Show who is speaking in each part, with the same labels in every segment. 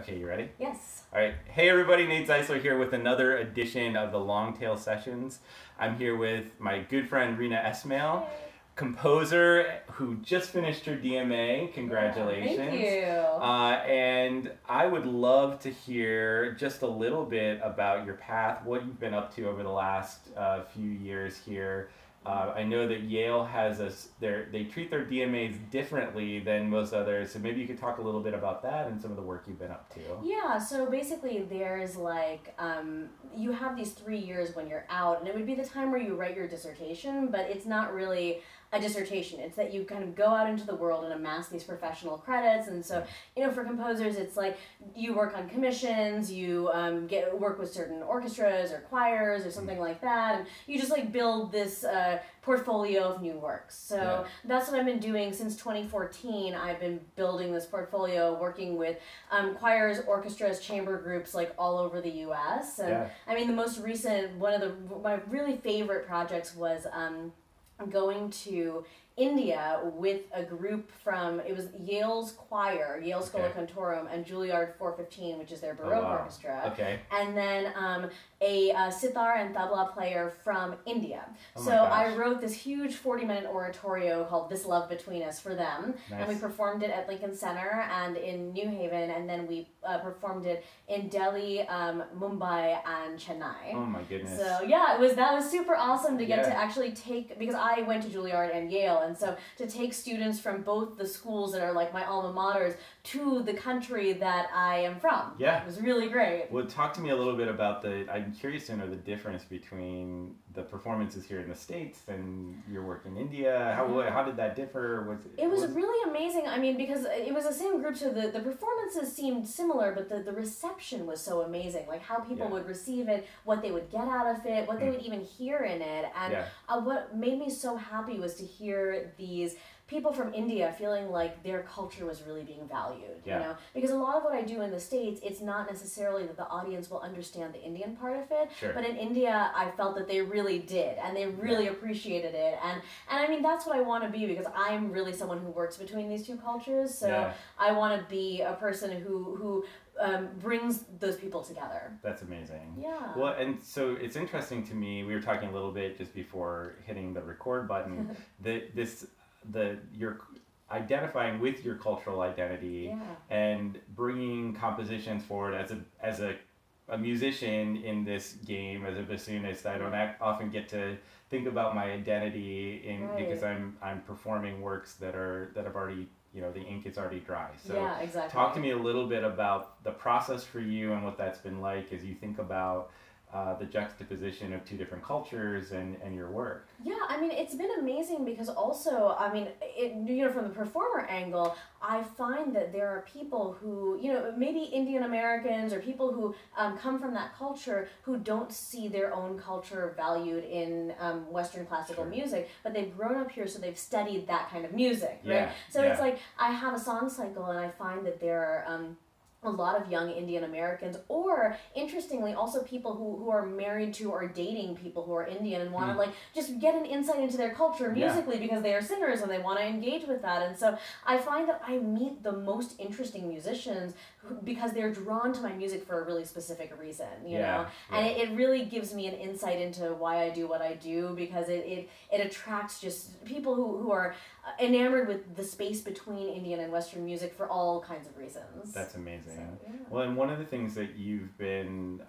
Speaker 1: Okay, you ready?
Speaker 2: Yes.
Speaker 1: All right. Hey everybody, Nate Zeisler here with another edition of the Long Tail Sessions. I'm here with my good friend Reena Esmail, composer who just finished her DMA. Congratulations.
Speaker 2: Yeah, thank you.
Speaker 1: And I would love to hear just a little bit about your path, what you've been up to over the last few years here. I know that Yale has they treat their DMAs differently than most others, so maybe you could talk a little bit about that and some of the work you've been up to.
Speaker 2: Yeah, so basically there's like, you have these 3 years when you're out, and it would be the time where you write your dissertation, but it's not really a dissertation. It's that you kind of go out into the world and amass these professional credits. And so, you know, for composers, it's like you work on commissions, you work with certain orchestras or choirs or something like that, and you just like build this portfolio of new works. So that's what I've been doing since 2014. I've been building this portfolio, working with choirs, orchestras, chamber groups like all over the U.S. And I mean, the most recent, my really favorite projects was going to India with a group from, it was Yale's choir, Yale Schola Cantorum, and Juilliard 415, which is their Baroque orchestra.
Speaker 1: Okay.
Speaker 2: And then a sitar and tabla player from India. So I wrote this huge 40-minute oratorio called This Love Between Us for them. And we performed it at Lincoln Center and in New Haven, and then we performed it in Delhi, Mumbai, and Chennai.
Speaker 1: Oh my goodness.
Speaker 2: So yeah, that was super awesome to get to actually take, because I went to Juilliard and Yale, and so to take students from both the schools that are like my alma maters to the country that I am from. Yeah. It was really great.
Speaker 1: Well, talk to me a little bit about I'm curious to know the difference between the performances here in the States and your work in India. How did that differ?
Speaker 2: It was really amazing. I mean, because it was the same group, so the performances seemed similar, but the reception was so amazing. Like how people would receive it, what they would get out of it, what they would even hear in it. And what made me so happy was to hear these people from India feeling like their culture was really being valued, you know? Because a lot of what I do in the States, it's not necessarily that the audience will understand the Indian part of it, but in India, I felt that they really did, and they really appreciated it. And I mean, that's what I want to be, because I'm really someone who works between these two cultures, so I want to be a person who brings those people together.
Speaker 1: That's amazing.
Speaker 2: Yeah.
Speaker 1: Well, and so it's interesting to me, we were talking a little bit just before hitting the record button, you're identifying with your cultural identity and bringing compositions forward as a musician in this game, as a bassoonist. I don't often get to think about my identity because I'm performing works that have already, you know, the ink is already dry. So talk to me a little bit about the process for you and what that's been like as you think about the juxtaposition of two different cultures and your work.
Speaker 2: Yeah, I mean, it's been amazing because also, I mean, you know, from the performer angle, I find that there are people who, you know, maybe Indian Americans or people who come from that culture who don't see their own culture valued in Western classical music, but they've grown up here, so they've studied that kind of music, right? So it's like, I have a song cycle, and I find that there are a lot of young Indian Americans, or interestingly also people who are married to or dating people who are Indian and want to like just get an insight into their culture musically because they are singers and they want to engage with that. And so I find that I meet the most interesting musicians because they're drawn to my music for a really specific reason, you know? And it really gives me an insight into why I do what I do, because it attracts just people who are enamored with the space between Indian and Western music for all kinds of reasons.
Speaker 1: That's amazing. So, well, and one of the things that you've been,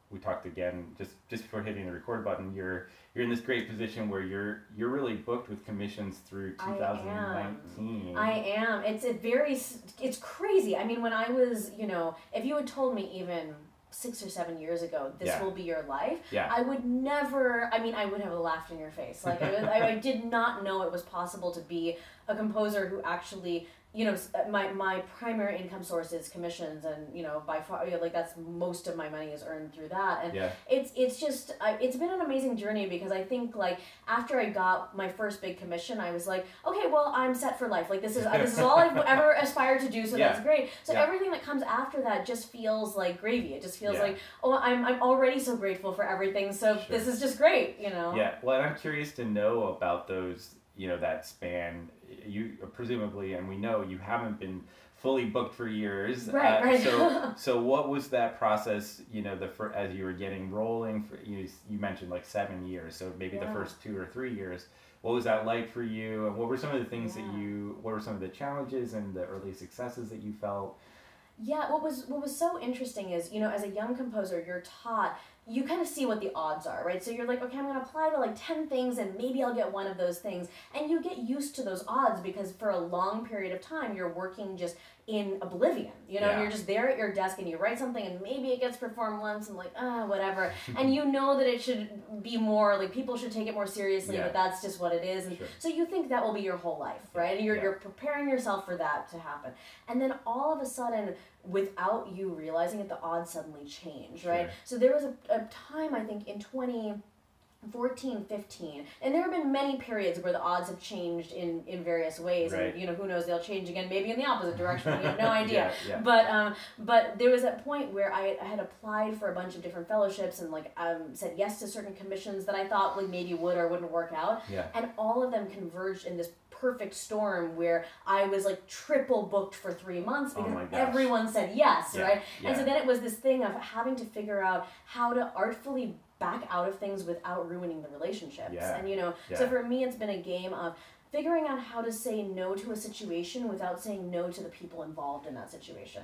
Speaker 1: we talked again just before hitting the record button. You're in this great position where you're really booked with commissions through 2019.
Speaker 2: I am. It's crazy. I mean, when I was, you know, if you had told me even 6 or 7 years ago, this will be your life, I would never, I mean, I would have laughed in your face. Like, I did not know it was possible to be a composer who actually, you know, my primary income source is commissions, and, you know, by far, you know, like, that's most of my money is earned through that. And it's just, it's been an amazing journey, because I think, like, after I got my first big commission, I was like, okay, well, I'm set for life. Like, this is all I've ever aspired to do, so that's great. So everything that comes after that just feels like gravy. It just feels like, oh, I'm already so grateful for everything, so this is just great, you know?
Speaker 1: Yeah, well, I'm curious to know about those, you know, that span. you presumably, and we know you haven't been fully booked for years.
Speaker 2: Right.
Speaker 1: So what was that process? As you were getting rolling, you mentioned like 7 years. So maybe the first 2 or 3 years. What was that like for you? And what were some of the things what were some of the challenges and the early successes that you felt?
Speaker 2: Yeah, what was so interesting is, as a young composer, you're taught, you kind of see what the odds are, right? So you're like, okay, I'm going to apply to like 10 things and maybe I'll get one of those things. And you get used to those odds because for a long period of time, you're working just in oblivion, you're just there at your desk and you write something and maybe it gets performed once and like, whatever. And you know that it should be more, like people should take it more seriously, but that's just what it is. And so you think that will be your whole life, right? And you're preparing yourself for that to happen. And then all of a sudden, without you realizing it, the odds suddenly change, right? So there was a time, I think, in 2014, 15, and there have been many periods where the odds have changed in various ways, and who knows, they'll change again, maybe in the opposite direction. We have no idea. But there was that point where I had applied for a bunch of different fellowships and like said yes to certain commissions that I thought like maybe would or wouldn't work out, and all of them converged in this perfect storm where I was like triple booked for 3 months because everyone said yes, right? And so then it was this thing of having to figure out how to artfully back out of things without ruining the relationships. And so for me it's been a game of figuring out how to say no to a situation without saying no to the people involved in that situation.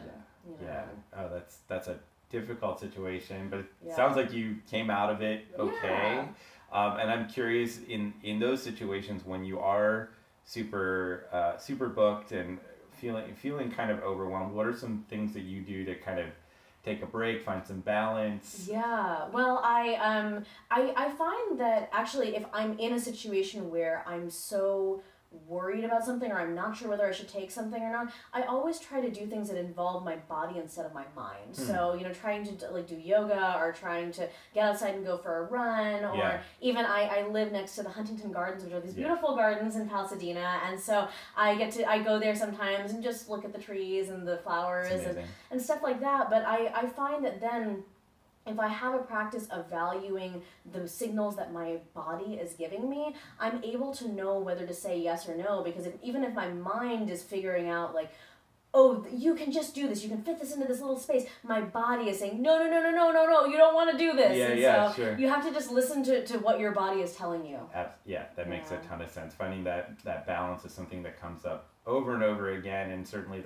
Speaker 1: Oh, that's a difficult situation, but it sounds like you came out of it okay. And I'm curious, in those situations when you are super booked and feeling kind of overwhelmed, what are some things that you do to kind of take a break, find some balance?
Speaker 2: Well, I find that actually if I'm in a situation where I'm so worried about something or I'm not sure whether I should take something or not, I always try to do things that involve my body instead of my mind. So, trying to like do yoga or trying to get outside and go for a run, or even I live next to the Huntington Gardens, which are these beautiful gardens in Pasadena, and so I go there sometimes and just look at the trees and the flowers and stuff like that. But I find that then if I have a practice of valuing the signals that my body is giving me, I'm able to know whether to say yes or no, because even if my mind is figuring out like, oh, you can just do this, you can fit this into this little space, my body is saying, no, you don't want to do this. So you have to just listen to what your body is telling you.
Speaker 1: That makes a ton of sense. Finding that balance is something that comes up over and over again, and certainly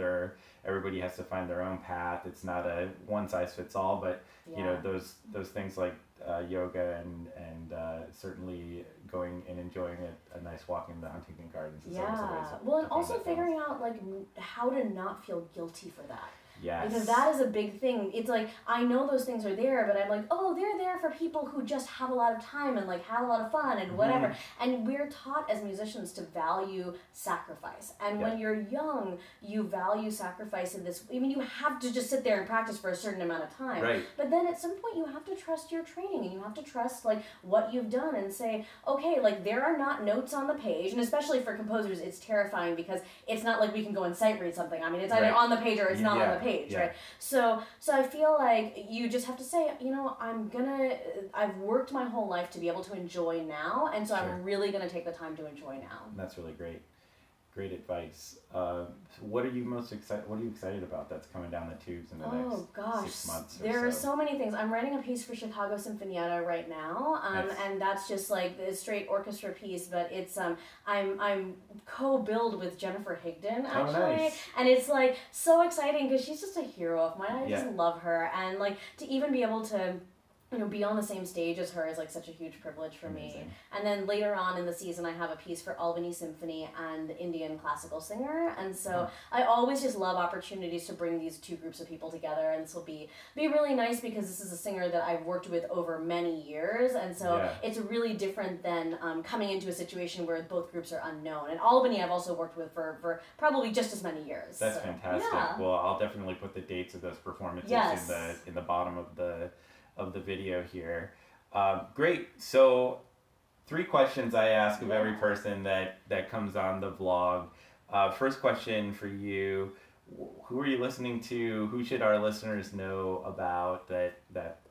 Speaker 1: everybody has to find their own path. It's not a one size fits all, but those things like yoga and certainly going and enjoying a nice walk in the Huntington Gardens is always a way to
Speaker 2: well, and also figuring out like how to not feel guilty for that.
Speaker 1: Yes.
Speaker 2: Because that is a big thing. It's like, I know those things are there, but I'm like, oh, they're there for people who just have a lot of time and like have a lot of fun and whatever. And we're taught as musicians to value sacrifice. And when you're young, you value sacrifice in this, you have to just sit there and practice for a certain amount of time.
Speaker 1: Right.
Speaker 2: But then at some point you have to trust your training and you have to trust like what you've done and say, okay, like there are not notes on the page. And especially for composers, it's terrifying because it's not like we can go and sight read something. I mean, it's either on the page or it's not on the page. Right? So I feel like you just have to say, I've worked my whole life to be able to enjoy now, and so I'm really gonna take the time to enjoy now.
Speaker 1: That's really great advice. What are you excited about that's coming down the tubes in the next 6 months or
Speaker 2: there are so many things. I'm writing a piece for Chicago Sinfonietta right now, and that's just like a straight orchestra piece, but it's I'm co-billed with Jennifer Higdon actually, and it's like so exciting because she's just a hero of mine. I just love her, and like to even be able to be on the same stage as her is like such a huge privilege for me. And then later on in the season, I have a piece for Albany Symphony and the Indian classical singer. And so I always just love opportunities to bring these two groups of people together. And this will be really nice because this is a singer that I've worked with over many years. And so it's really different than coming into a situation where both groups are unknown. And Albany I've also worked with for probably just as many years.
Speaker 1: That's fantastic. Well, I'll definitely put the dates of those performances in the bottom of the video here. Great. So 3 questions I ask of every person that comes on the vlog. First question for you: who are you listening to? Who should our listeners know about that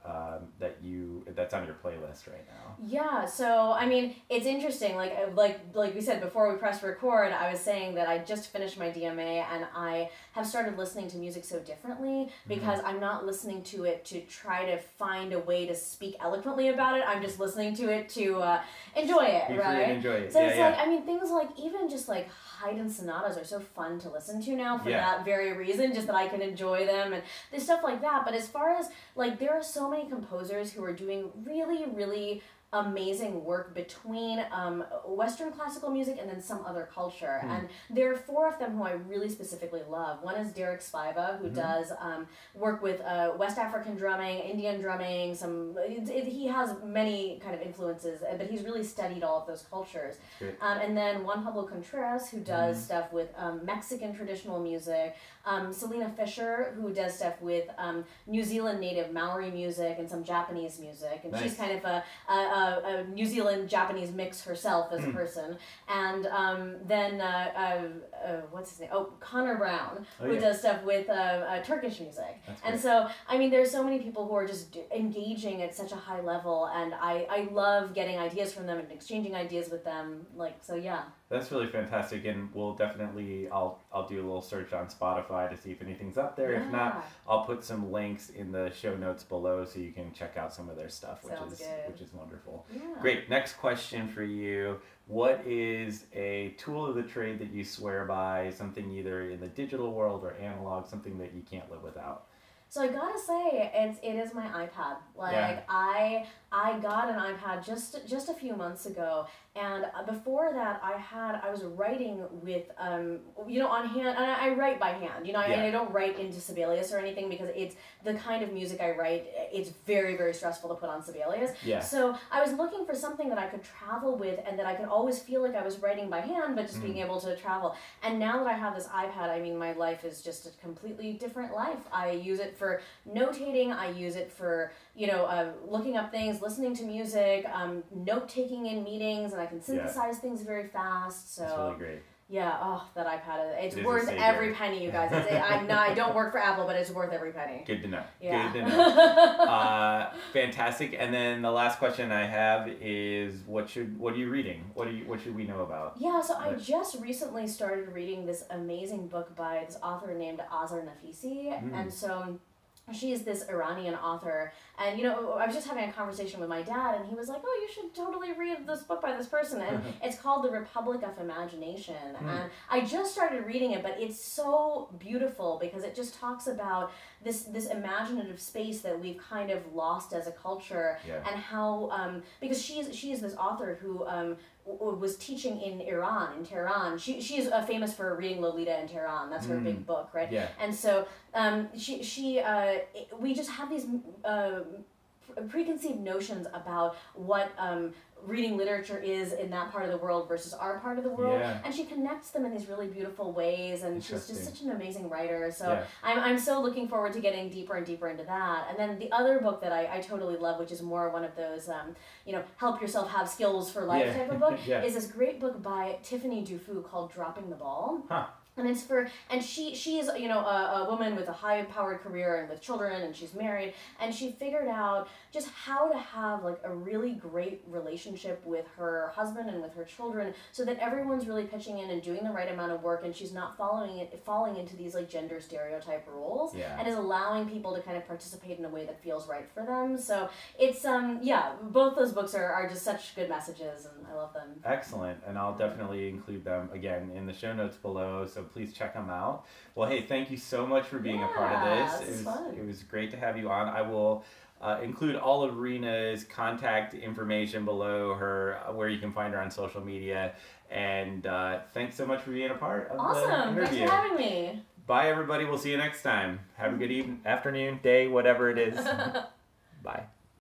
Speaker 1: that's on your playlist right now?
Speaker 2: Yeah, so I mean, it's interesting. Like we said before we pressed record, I was saying that I just finished my DMA and I have started listening to music so differently because I'm not listening to it to try to find a way to speak eloquently about it. I'm just listening to it to enjoy it,
Speaker 1: Be
Speaker 2: right?
Speaker 1: free and enjoy it.
Speaker 2: So it's like, I mean, things like even just like Haydn sonatas are so fun to listen to now for that very reason, just that I can enjoy them and there's stuff like that. But as far as like, there are so many composers who are doing really, really amazing work between Western classical music and then some other culture. And there are 4 of them who I really specifically love. One is Derek Spiva, who does work with West African drumming, Indian drumming, he has many kind of influences, but he's really studied all of those cultures. And then Juan Pablo Contreras, who does stuff with Mexican traditional music, Selena Fisher, who does stuff with New Zealand native Maori music and some Japanese music, and she's kind of a New Zealand Japanese mix herself as a person, and then what's his name? Oh, Connor Brown, who does stuff with Turkish music. And so I mean, there's so many people who are just engaging at such a high level, and I love getting ideas from them and exchanging ideas with them. That's
Speaker 1: really fantastic, and we'll definitely I'll do a little search on Spotify to see if anything's up there. If not, I'll put some links in the show notes below so you can check out some of their stuff, which is wonderful. Great. Next question for you. What is a tool of the trade that you swear by, something either in the digital world or analog, something that you can't live without?
Speaker 2: So I gotta say, it is my iPad. I got an iPad just a few months ago, and before that I was writing with on hand, and I write by hand, and I don't write into Sibelius or anything because it's the kind of music I write. It's very, very stressful to put on Sibelius. So I was looking for something that I could travel with and that I could always feel like I was writing by hand, but just being able to travel. And now that I have this iPad, I mean, my life is just a completely different life. I use it for notating. I use it for looking up things, listening to music, note-taking in meetings, and I can synthesize things very fast. So
Speaker 1: that's really great.
Speaker 2: Yeah, that iPad, it's worth every penny, you guys. I don't work for Apple, but it's worth every penny.
Speaker 1: Good to know. Yeah. Good to know. Fantastic. And then the last question I have is, what are you reading? What should we know about?
Speaker 2: Yeah, so I just recently started reading this amazing book by this author named Azar Nafisi, and so she is this Iranian author, and I was just having a conversation with my dad, and he was like, "Oh, you should totally read this book by this person," and it's called The Republic of Imagination, and I just started reading it, but it's so beautiful because it just talks about this imaginative space that we've kind of lost as a culture, and how because she is this author who was teaching in Iran, in Tehran. She is famous for reading Lolita in Tehran. That's her big book, right? Yeah. And so we just have these preconceived notions about what reading literature is in that part of the world versus our part of the world, and she connects them in these really beautiful ways, and she's just such an amazing writer. So I'm so looking forward to getting deeper and deeper into that. And then the other book that I totally love, which is more one of those help yourself have skills for life type of book, is this great book by Tiffany Dufu called Dropping the Ball. And it's she is a woman with a high-powered career and with children, and she's married, and she figured out just how to have like a really great relationship with her husband and with her children, so that everyone's really pitching in and doing the right amount of work, and she's not falling into these like gender stereotype roles, and is allowing people to kind of participate in a way that feels right for them. So it's both those books are just such good messages, and I love them.
Speaker 1: Excellent, and I'll definitely include them again in the show notes below. So please check them out. Well, hey, thank you so much for being a part of this. It was great to have you on. I will include all of Reena's contact information below her, where you can find her on social media. And thanks so much for being a part of the interview.
Speaker 2: Thanks for having me.
Speaker 1: Bye, everybody. We'll see you next time. Have a good evening, afternoon, day, whatever it is. Bye.